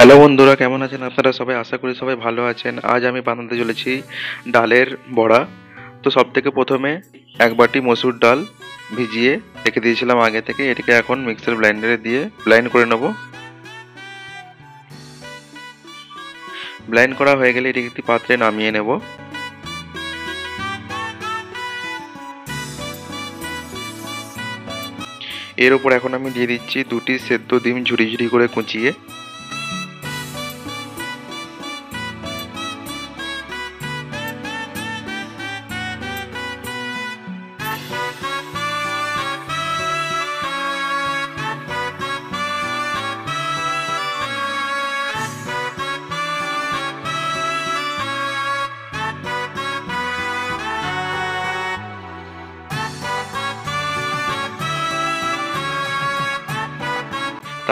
Hello বন্ধুরা, কেমন আছেন আপনারা সবাই? আশা করি সবাই ভালো আছেন। আজ আমি বানাতে চলেছি ডালের বড়া। তো সব থেকে প্রথমে এক বাটি মসুর ডাল ভিজিয়ে রেখে দিয়েছিলাম আগে থেকে। এটাকে এখন মিক্সার ব্লাইন্ডারে দিয়ে ব্লাইন্ড করে নেব। ব্লাইন্ড করা হয়ে গেলে এটিকে একটি পাত্রে নামিয়ে নেব। এর উপর এখন আমি দিয়ে দিচ্ছি দুটি সেদ্ধ ডিম ঝুরি ঝুরি করে কুচিয়ে।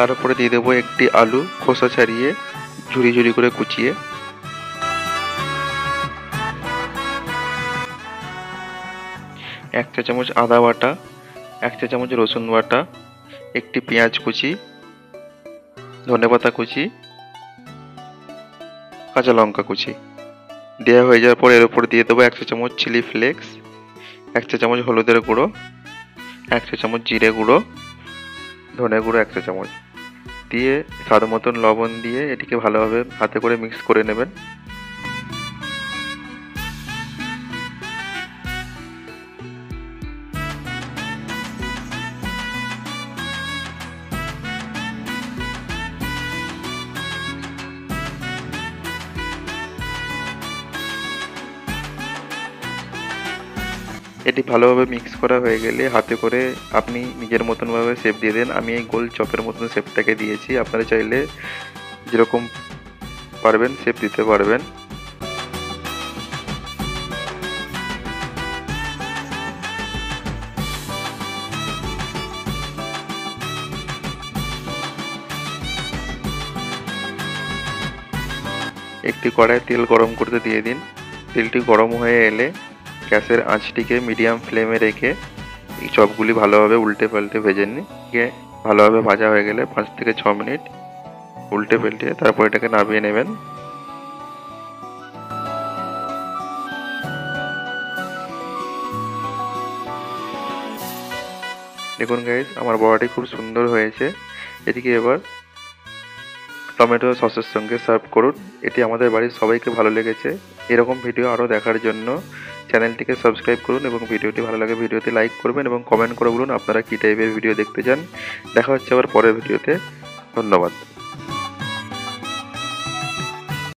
তার উপরে দিয়ে দেবো একটি আলু খোসা ছাড়িয়ে ঝুরি ঝুরি করে কুচিয়ে। এক চা চামচ আদা বাটা, এক চা চামচ রসুন বাটা, একটি পেঁয়াজ কুচি, ধনেপাতা কুচি, কাঁচা লঙ্কা কুচি দেওয়া হয়ে যাওয়ার পর এর উপর দিয়ে দেবো এক চা চামচ চিলি ফ্লেক্স, এক চা চামচ হলুদের গুঁড়ো, এক চা চামচ জিরে গুঁড়ো, ধনে গুঁড়ো এক চা চামচ দিয়ে স্বাদ মতন লবণ দিয়ে এটিকে ভালোভাবে হাতে করে মিক্স করে নেবেন। এটি ভালোভাবে মিক্স করা হয়ে গেলে হাতে করে আপনি নিজের মতনভাবে শেপ দিয়ে দেন। আমি এই গোল চপের মতন শেপটাকে দিয়েছি, আপনারা চাইলে যেরকম পারবেন শেপ দিতে পারবেন। একটি কড়াই তেল গরম করতে দিয়ে দিন। তেলটি গরম হয়ে এলে গ্যাসের আঁচটিকে মিডিয়াম ফ্লেমে রেখে এই চপগুলি ভালোভাবে উল্টে পাল্টে ভেজে নিন। ভালোভাবে ভাজা হয়ে গেলে 5 থেকে 6 মিনিট উল্টে পাল্টে তারপর এটাকে নামিয়ে নেবেন। দেখুন গাইস, আমার বড়াটি খুব সুন্দর হয়েছে। এটিকে এবার টমেটো সসের সঙ্গে সার্ভ করুন। এটি আমাদের বাড়ির সবাইকে ভালো লেগেছে। এরকম ভিডিও আরও দেখার জন্য চ্যানেলটিকে সাবস্ক্রাইব করুন এবং ভিডিওটি ভালো লাগে ভিডিওতে লাইক করবেন এবং কমেন্ট করে বলুন আপনারা কী টাইপের ভিডিও দেখতে চান। দেখা হচ্ছে আবার পরের ভিডিওতে। ধন্যবাদ।